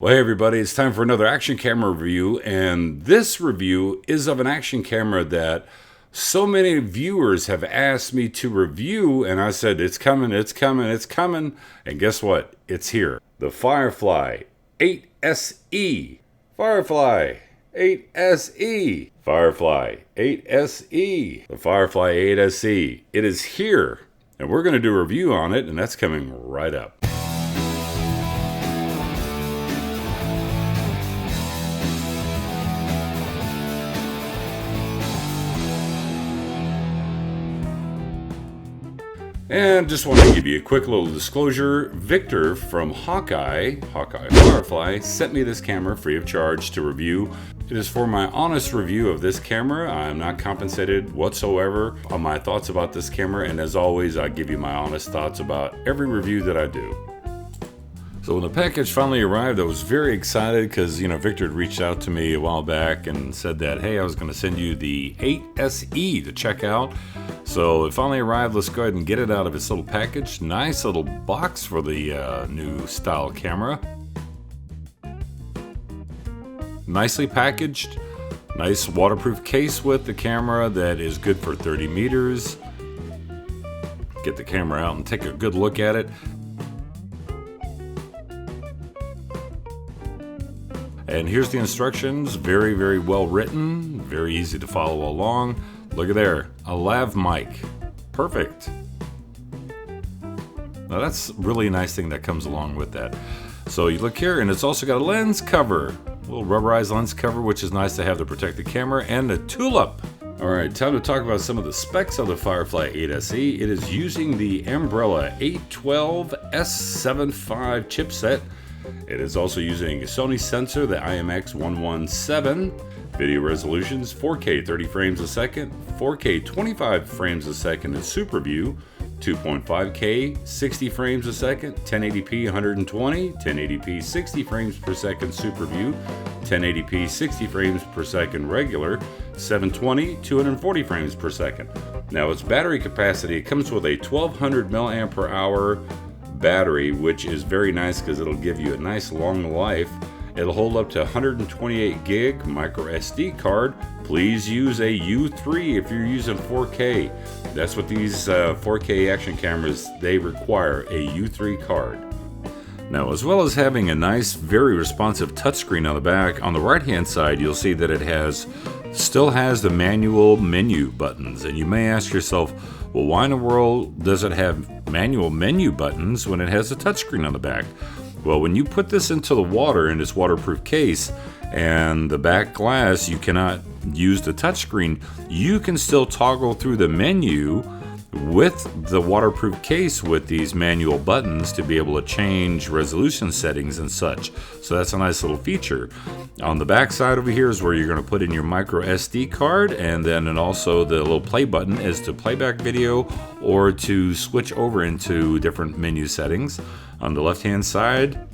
Well, hey everybody, it's time for another action camera review, and this review is of an action camera that so many viewers have asked me to review, and I said, it's coming, it's coming, it's coming, and guess what? It's here. The Firefly 8SE. Firefly 8SE. Firefly 8SE. The Firefly 8SE. It is here, and we're going to do a review on it, and that's coming right up. And just want to give you a quick little disclosure. Victor from Hawkeye Firefly, sent me this camera free of charge to review. It is for my honest review of this camera. I am not compensated whatsoever on my thoughts about this camera, and as always, I give you my honest thoughts about every review that I do. So when the package finally arrived, I was very excited because, Victor had reached out to me a while back and said that, hey, I was going to send you the 8SE to check out. So it finally arrived. Let's go ahead and get it out of its little package. Nice little box for the new style camera. Nicely packaged. Nice waterproof case with the camera that is good for 30 meters. Get the camera out and take a good look at it. And here's the instructions, very, very well written, very easy to follow along. Look at there, a lav mic, perfect. Now that's really a nice thing that comes along with that. So you look here, and it's also got a lens cover, a little rubberized lens cover, which is nice to have to protect the camera, and a tulip. All right, time to talk about some of the specs of the Firefly 8SE. It is using the Umbrella 812S75 chipset. It is also using a Sony sensor, the IMX117. Video resolutions 4K 30 frames a second, 4K 25 frames a second in Super View, 2.5K 60 frames a second, 1080p 120, 1080p 60 frames per second Super View, 1080p 60 frames per second regular, 720 240 frames per second. Now its battery capacity, it comes with a 1200 milliamp per hour battery, which is very nice because it'll give you a nice long life. It'll hold up to 128 gig micro SD card. Please use a U3 if you're using 4K. That's what these 4K action cameras, they require, a U3 card. Now, as well as having a nice, very responsive touchscreen on the back, on the right-hand side, you'll see that it still has the manual menu buttons. And you may ask yourself, well, why in the world does it have manual menu buttons when it has a touchscreen on the back? Well, when you put this into the water in this waterproof case and the back glass, you cannot use the touchscreen. You can still toggle through the menu with the waterproof case with these manual buttons to be able to change resolution settings and such. So that's a nice little feature. On the back side over here is where you're going to put in your micro SD card, and also the little play button is to play back video or to switch over into different menu settings. On the left hand side,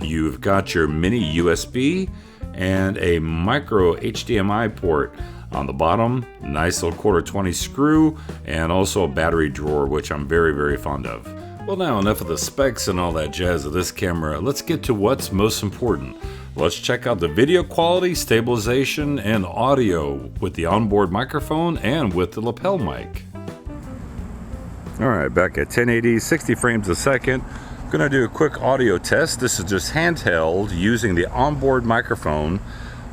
you've got your mini USB and a micro HDMI port. On the bottom, nice little 1/4-20 screw, and also a battery drawer, which I'm very, very fond of. Well, now enough of the specs and all that jazz of this camera. Let's get to what's most important. Let's check out the video quality, stabilization, and audio with the onboard microphone and with the lapel mic. All right, back at 1080, 60 frames a second. I'm gonna do a quick audio test. This is just handheld using the onboard microphone.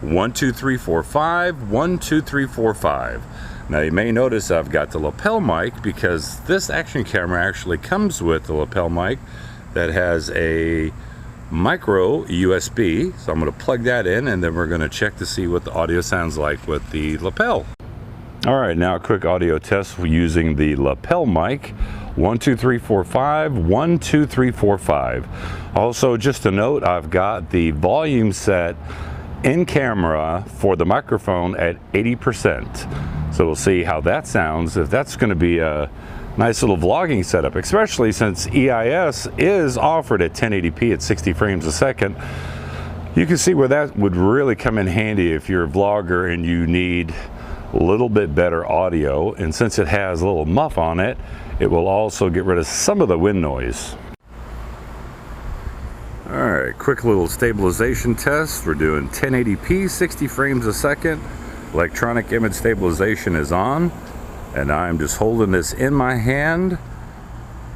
1, 2, 3, 4, 5, 1, 2, 3, 4, 5. Now you may notice I've got the lapel mic because this action camera actually comes with the lapel mic that has a micro USB. So I'm going to plug that in, and then we're going to check to see what the audio sounds like with the lapel. All right, now a quick audio test using the lapel mic. 1, 2, 3, 4, 5, 1, 2, 3, 4, 5. Also, just a note, I've got the volume set in camera for the microphone at 80%. So we'll see how that sounds, if that's going to be a nice little vlogging setup, especially since EIS is offered at 1080p at 60 frames a second. You can see where that would really come in handy if you're a vlogger and you need a little bit better audio. And since it has a little muff on it, it will also get rid of some of the wind noise. Alright, quick little stabilization test. We're doing 1080p, 60 frames a second. Electronic image stabilization is on, and I'm just holding this in my hand,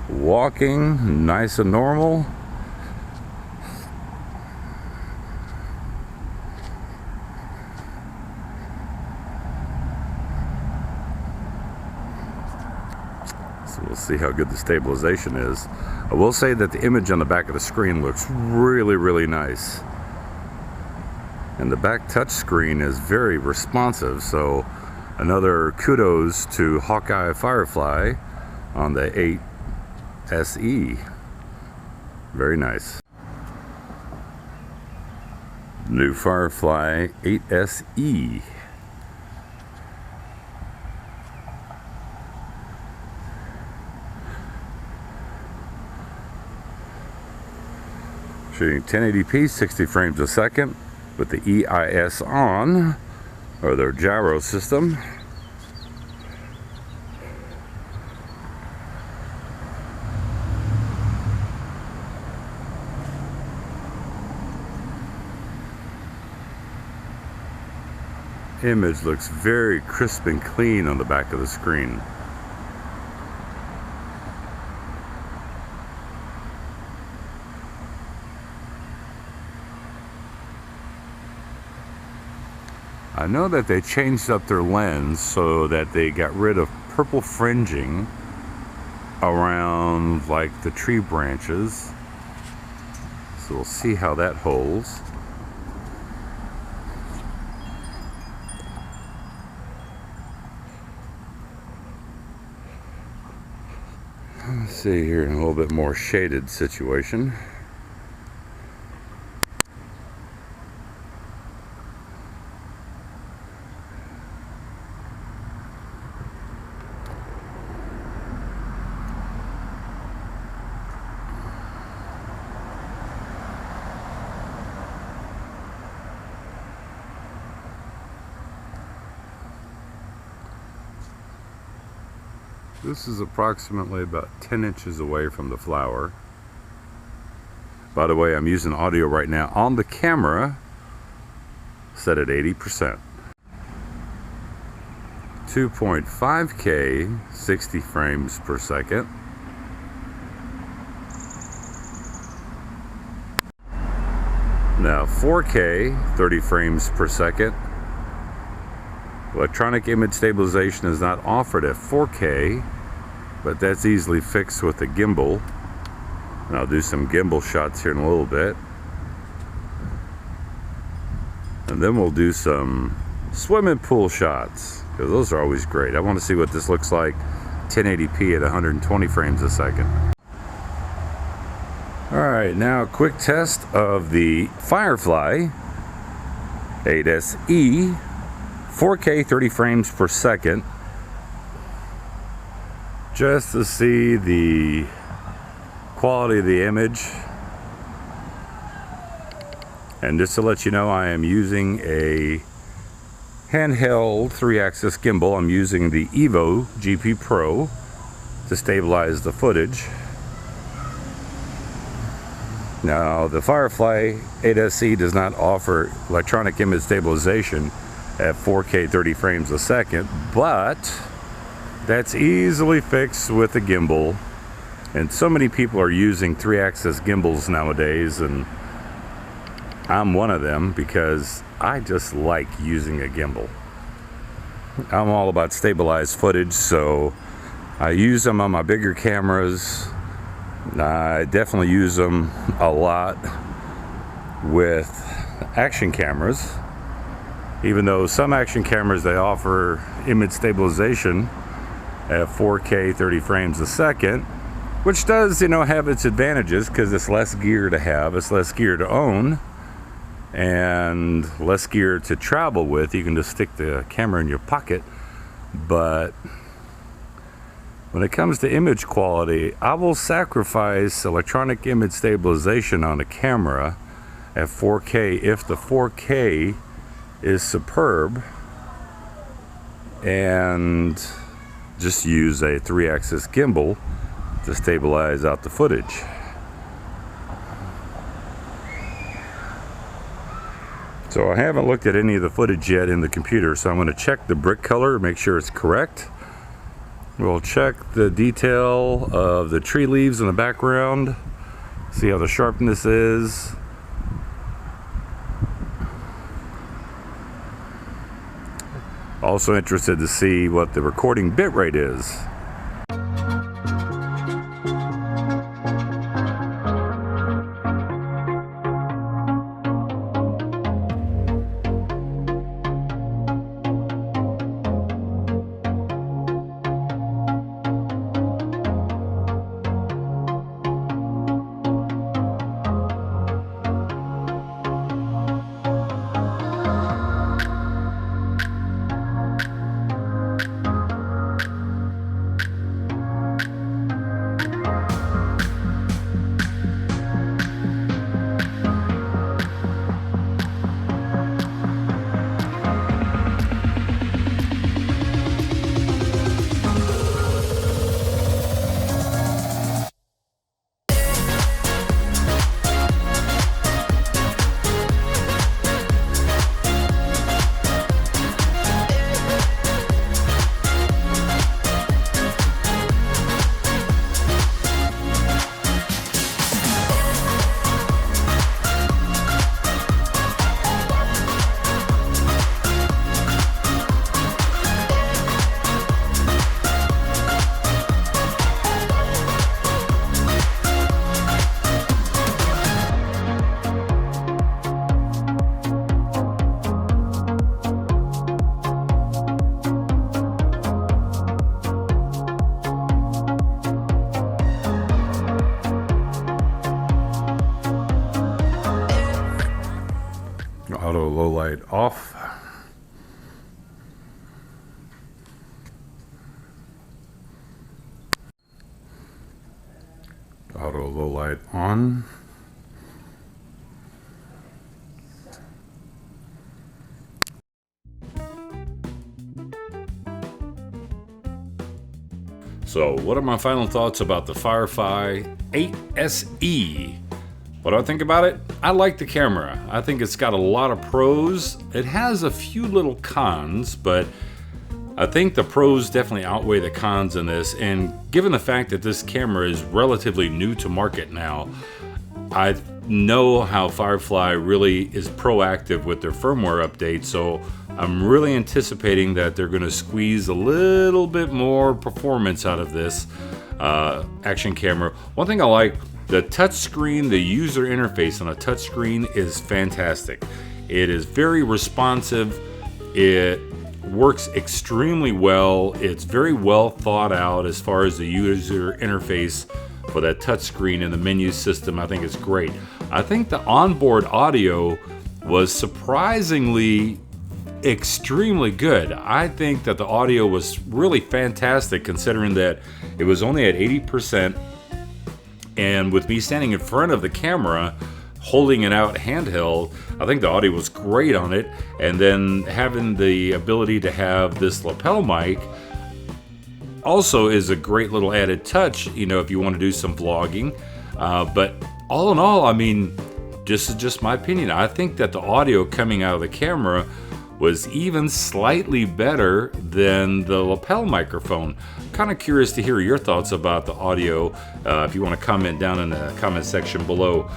walking nice and normal. So we'll see how good the stabilization is. I will say that the image on the back of the screen looks really nice. And the back touch screen is very responsive, so another kudos to Hawkeye Firefly on the 8 SE. Very nice. New Firefly 8 SE. Shooting 1080p, 60 frames a second with the EIS on, or their gyro system. Image looks very crisp and clean on the back of the screen. I know that they changed up their lens so that they got rid of purple fringing around like the tree branches. So we'll see how that holds. Let's see here in a little bit more shaded situation. This is approximately about 10 inches away from the flower. By the way, I'm using audio right now on the camera, set at 80%. 2.5K, 60 frames per second. Now 4K, 30 frames per second. Electronic image stabilization is not offered at 4K, but that's easily fixed with a gimbal. And I'll do some gimbal shots here in a little bit. And then we'll do some swimming pool shots, because those are always great. I want to see what this looks like 1080p at 120 frames a second. Alright, now a quick test of the Firefly 8SE, 4K 30 frames per second, just to see the quality of the image. And just to let you know, I am using a handheld 3-axis gimbal. I'm using the Evo GP Pro to stabilize the footage. Now, the Firefly 8SE does not offer electronic image stabilization at 4K 30 frames a second, but that's easily fixed with a gimbal. And so many people are using 3-axis gimbals nowadays, and I'm one of them because I just like using a gimbal. I'm all about stabilized footage, so I use them on my bigger cameras. I definitely use them a lot with action cameras, even though some action cameras, they offer image stabilization at 4K 30 frames a second, which does, you know, have its advantages because it's less gear to have, it's less gear to own, and less gear to travel with. You can just stick the camera in your pocket. But when it comes to image quality, I will sacrifice electronic image stabilization on a camera at 4K if the 4K is superb, and just use a 3-axis gimbal to stabilize out the footage. So I haven't looked at any of the footage yet in the computer, so I'm going to check the brick color, make sure it's correct. We'll check the detail of the tree leaves in the background, see how the sharpness is. Also interested to see what the recording bitrate is. Auto low light off. Auto low light on. So, what are my final thoughts about the Firefly 8 SE? What do I think about it? I like the camera. I think it's got a lot of pros. It has a few little cons, but I think the pros definitely outweigh the cons in this. And given the fact that this camera is relatively new to market now, I know how Firefly really is proactive with their firmware updates. So I'm really anticipating that they're going to squeeze a little bit more performance out of this action camera. One thing I like, the touchscreen, the user interface on a touchscreen is fantastic. It is very responsive. It works extremely well. It's very well thought out as far as the user interface for that touchscreen and the menu system. I think it's great. I think the onboard audio was surprisingly extremely good. I think that the audio was really fantastic considering that it was only at 80%. And with me standing in front of the camera, holding it out handheld, I think the audio was great on it. And then having the ability to have this lapel mic also is a great little added touch, you know, if you want to do some vlogging. But all in all, I mean, this is just my opinion. I think that the audio coming out of the camera was even slightly better than the lapel microphone. Kind of curious to hear your thoughts about the audio. If you want to comment down in the comment section below.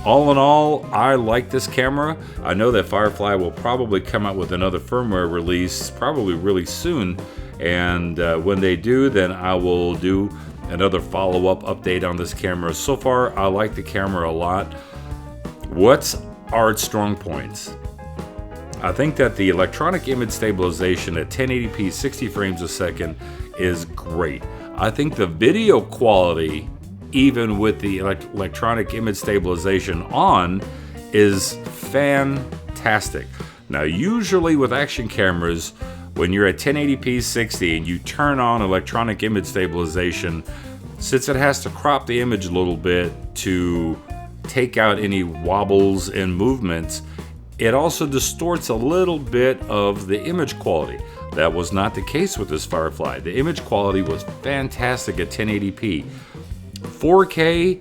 All in all, I like this camera. I know that Firefly will probably come out with another firmware release probably really soon. And when they do, then I will do another follow-up update on this camera. So far, I like the camera a lot. What are its strong points? I think that the electronic image stabilization at 1080p 60 frames a second is great. I think the video quality, even with the electronic image stabilization on, is fantastic. Now, usually with action cameras, when you're at 1080p 60 and you turn on electronic image stabilization, since it has to crop the image a little bit to take out any wobbles and movements, it also distorts a little bit of the image quality. That was not the case with this Firefly. The image quality was fantastic at 1080p. 4K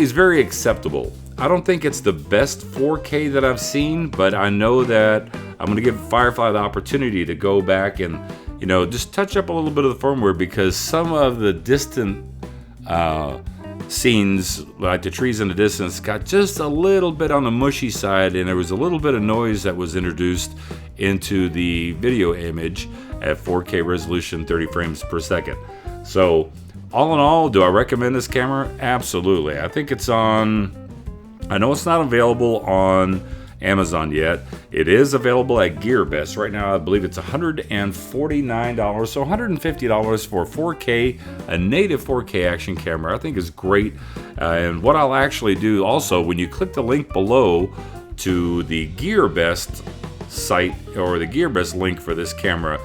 is very acceptable. I don't think it's the best 4K that I've seen, but I know that I'm going to give Firefly the opportunity to go back and, just touch up a little bit of the firmware, because some of the distant scenes, like the trees in the distance, got just a little bit on the mushy side, and there was a little bit of noise that was introduced into the video image at 4K resolution, 30 frames per second. So all in all, do I recommend this camera? Absolutely. I think it's on, I know it's not available on Amazon yet. It is available at GearBest. Right now, I believe it's $149, so $150 for 4K, a native 4K action camera. I think is great. And what I'll actually do also, when you click the link below to the GearBest site, or the GearBest link for this camera,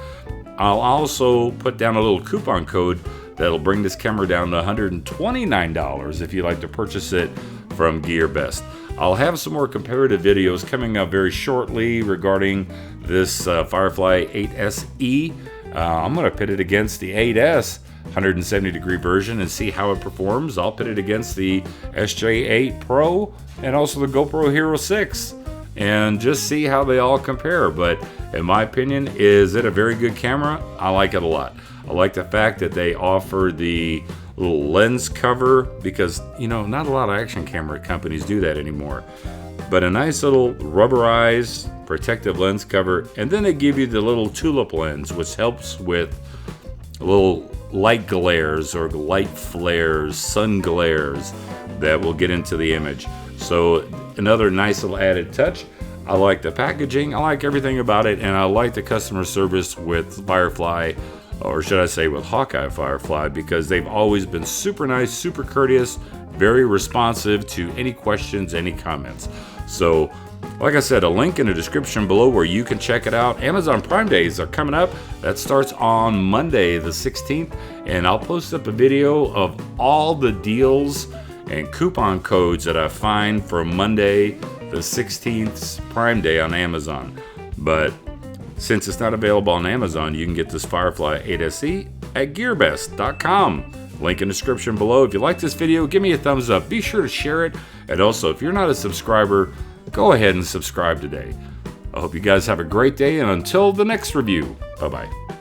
I'll also put down a little coupon code that'll bring this camera down to $129 if you'd like to purchase it from GearBest. I'll have some more comparative videos coming up very shortly regarding this Firefly 8SE. I'm going to pit it against the 8S 170 degree version and see how it performs. I'll pit it against the SJ8 Pro and also the GoPro Hero 6 and just see how they all compare. But in my opinion, is it a very good camera? I like it a lot. I like the fact that they offer the little lens cover, because not a lot of action camera companies do that anymore, but a nice little rubberized protective lens cover, and then they give you the little tulip lens, which helps with little light glares or light flares, sun glares that will get into the image. So another nice little added touch. I like the packaging, I like everything about it, and I like the customer service with Firefly, or should I say with Hawkeye Firefly, because they've always been super nice, super courteous, very responsive to any questions, any comments. So, like I said, a link in the description below where you can check it out. Amazon Prime Days are coming up. That starts on Monday the 16th, and I'll post up a video of all the deals and coupon codes that I find for Monday the 16th Prime Day on Amazon. But since it's not available on Amazon, you can get this Firefly 8SE at GearBest.com. Link in the description below. If you like this video, give me a thumbs up. Be sure to share it. And also, if you're not a subscriber, go ahead and subscribe today. I hope you guys have a great day, and until the next review, bye-bye.